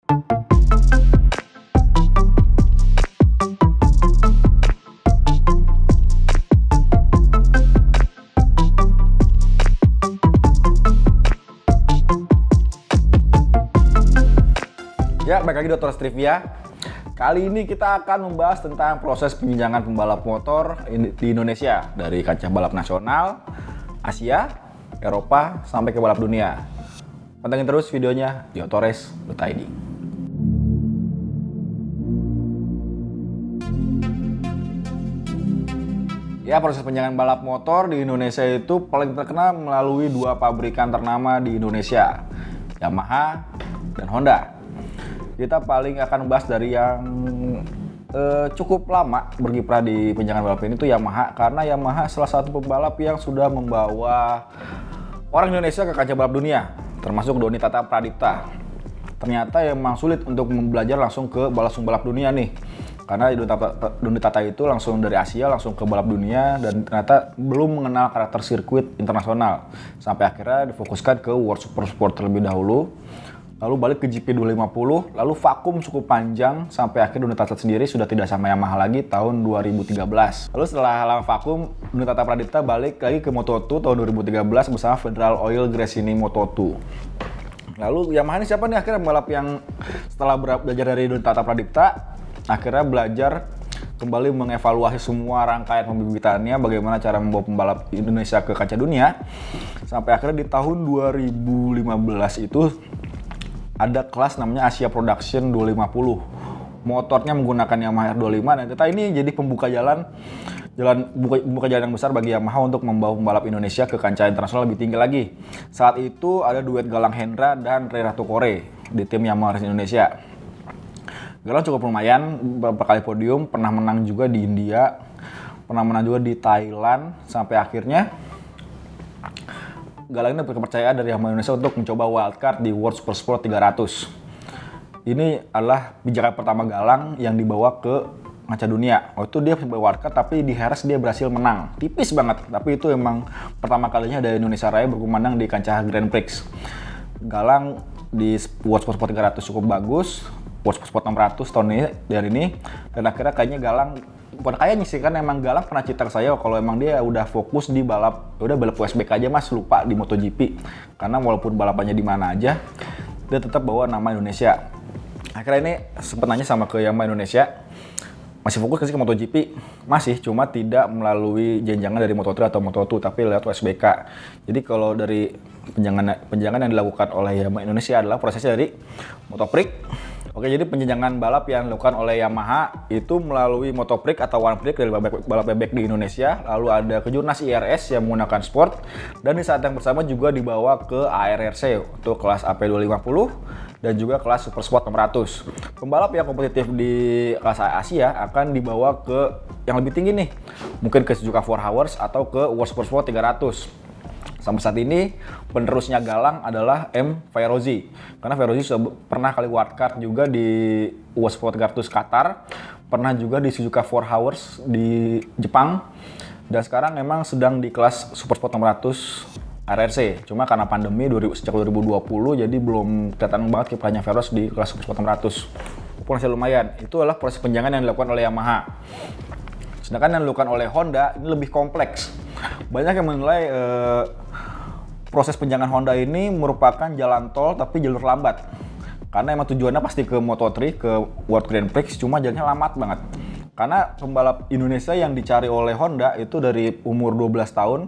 Ya, balik lagi Dr. Trivia. Kali ini kita akan membahas tentang proses penjenjangan pembalap motor di Indonesia dari kancah balap nasional, Asia, Eropa, sampai ke balap dunia. Pantengin terus videonya di autorace.id. Ya, proses penjenjangan balap motor di Indonesia itu paling terkenal melalui dua pabrikan ternama di Indonesia, Yamaha dan Honda. Kita paling akan membahas dari yang cukup lama berkiprah di penjenjangan balap ini tuh Yamaha, karena Yamaha salah satu pembalap yang sudah membawa orang Indonesia ke kancah balap dunia, termasuk Doni Tata Pradipta. Ternyata emang sulit untuk belajar langsung ke balap dunia nih, karena Doni Tata itu langsung dari Asia langsung ke balap dunia dan ternyata belum mengenal karakter sirkuit internasional, sampai akhirnya difokuskan ke World Super Sport terlebih dahulu, lalu balik ke GP 250, lalu vakum cukup panjang sampai akhirnya Doni Tata sendiri sudah tidak sama Yamaha lagi tahun 2013. Lalu setelah lama vakum, Doni Tata Pradipta balik lagi ke Moto2 tahun 2013 bersama Federal Oil Gresini Moto2. Lalu Yamaha ini siapa nih akhirnya pembalap yang setelah belajar dari Doni Tata Pradipta akhirnya belajar kembali mengevaluasi semua rangkaian pembibitannya, bagaimana cara membawa pembalap Indonesia ke kancah dunia, sampai akhirnya di tahun 2015 itu ada kelas namanya Asia Production 250. Motornya menggunakan Yamaha R25 dan ternyata ini jadi pembuka jalan yang besar bagi Yamaha untuk membawa pembalap Indonesia ke kancah internasional lebih tinggi lagi. Saat itu ada duet Galang Hendra dan Ray Ratukore di tim Yamaha Racing Indonesia. Galang cukup lumayan, beberapa kali podium, pernah menang juga di India, pernah menang juga di Thailand, sampai akhirnya Galang ini kepercayaan dari Yamaha Indonesia untuk mencoba wildcard di World Super Sport 300. Ini adalah pijakan pertama Galang yang dibawa ke kancah dunia. Waktu itu dia mencoba wildcard, tapi di Jerez dia berhasil menang. Tipis banget, tapi itu emang pertama kalinya dari Indonesia Raya berkumandang di kancah Grand Prix. Galang di World Super Sport 300 cukup bagus, World Super Sport 600 tahun ini dari ini, dan akhirnya kayaknya Galang, bukan kayaknya sih, kan emang Galang pernah cerita ke saya kalau emang dia udah fokus di balap USBK aja mas, lupa di MotoGP, karena walaupun balapannya di mana aja dia tetap bawa nama Indonesia. Akhirnya ini sempat nanya sama ke Yamaha Indonesia, masih fokus ke MotoGP? Masih, cuma tidak melalui jenjangan dari Moto3 atau Moto2, tapi lewat USBK. Jadi kalau dari penjenjangan yang dilakukan oleh Yamaha Indonesia adalah prosesnya dari Motoprix. Oke, jadi penjenjangan balap yang dilakukan oleh Yamaha itu melalui Motoprix atau One Prix dari balap bebek di Indonesia, lalu ada kejurnas IRS yang menggunakan sport, dan di saat yang bersama juga dibawa ke ARRC untuk kelas AP250 dan juga kelas Super Sport 600. Pembalap yang kompetitif di kelas Asia akan dibawa ke yang lebih tinggi nih, mungkin ke Suzuka 4 Hours atau ke World Super Sport 300. Sampai saat ini penerusnya Galang adalah M. Fairozi, karena Fairozi sudah pernah kali wildcard juga di World Sport 300 Qatar, pernah juga di Suzuka 4 Hours di Jepang, dan sekarang memang sedang di kelas Super Sport 600 RRC. Cuma karena pandemi sejak 2020 jadi belum kelihatan banget kiprahnya Fairoz di kelas Super Sport 600. Walaupun hasil lumayan. Itu adalah proses penjenjangan yang dilakukan oleh Yamaha. Sedangkan yang dilakukan oleh Honda ini lebih kompleks. Banyak yang menilai proses penjenjangan Honda ini merupakan jalan tol tapi jalur lambat. Karena emang tujuannya pasti ke Moto3, ke World Grand Prix, cuma jalannya lambat banget. Karena pembalap Indonesia yang dicari oleh Honda itu dari umur 12 tahun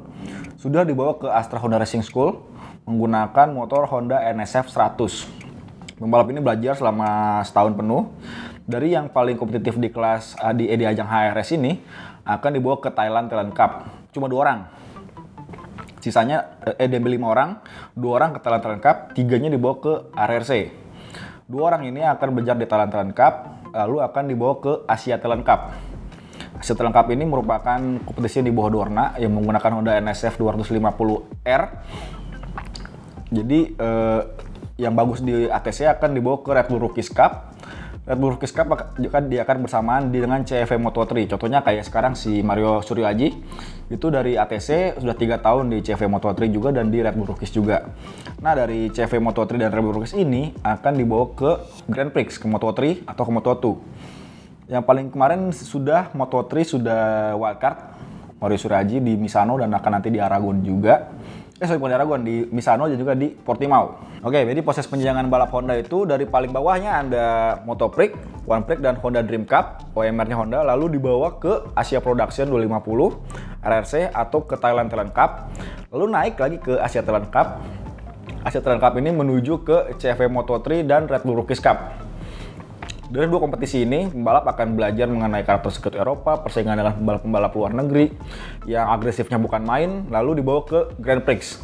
sudah dibawa ke Astra Honda Racing School menggunakan motor Honda NSF 100. Pembalap ini belajar selama setahun penuh. Dari yang paling kompetitif di kelas di ajang HRS ini akan dibawa ke Thailand Cup. Cuma 2 orang. Sisanya diambil 5 orang, 2 orang ke Thailand Cup, 3-nya dibawa ke RRC. 2 orang ini akan belajar di Thailand Cup, lalu akan dibawa ke Asia Talent Cup. Asia Talent Cup ini merupakan kompetisi di bawah Dorna yang menggunakan Honda NSF 250R. Jadi yang bagus di ATC akan dibawa ke Red Bull Rookies Cup, Red Bull Rookies Cup juga diadakan bersamaan dengan CFM Moto3. Contohnya kayak sekarang si Mario Suryoaji itu dari ATC sudah 3 tahun di CFM Moto3 juga dan di Red Bull Rookies juga. Nah dari CFM Moto3 dan Red Bull Rookies ini akan dibawa ke Grand Prix, ke Moto3 atau ke Moto2. Yang paling kemarin sudah Moto3 sudah wildcard Mario Suryoaji di Misano dan akan nanti di Aragon juga. Bukan di Aragon, di Misano dan juga di Portimao. Oke, jadi proses penjenjangan balap Honda itu dari paling bawahnya ada Motoprix, One Prix, dan Honda Dream Cup, OMR-nya Honda, lalu dibawa ke Asia Production 250, RRC, atau ke Thailand Cup, lalu naik lagi ke Asia Thailand Cup. Asia Thailand Cup ini menuju ke CFM Moto3 dan Red Bull Rookies Cup. Dari 2 kompetisi ini, pembalap akan belajar mengenai karakter sirkuit Eropa, persaingan dengan pembalap-pembalap luar negeri, yang agresifnya bukan main, lalu dibawa ke Grand Prix.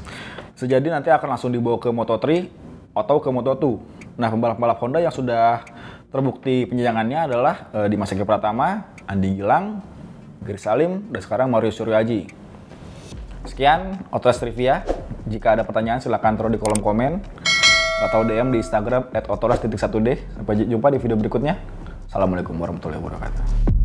Sejadi nanti akan langsung dibawa ke Moto3 atau ke Moto2. Nah, pembalap-pembalap Honda yang sudah terbukti penjenjangannya adalah Dimas Eki Pratama, Andi Gilang, Giri Salim, dan sekarang Mario Suryoaji. Sekian Autorace Trivia. Jika ada pertanyaan silahkan taruh di kolom komen atau DM di Instagram @autorace_1d. Sampai jumpa di video berikutnya. Assalamualaikum warahmatullahi wabarakatuh.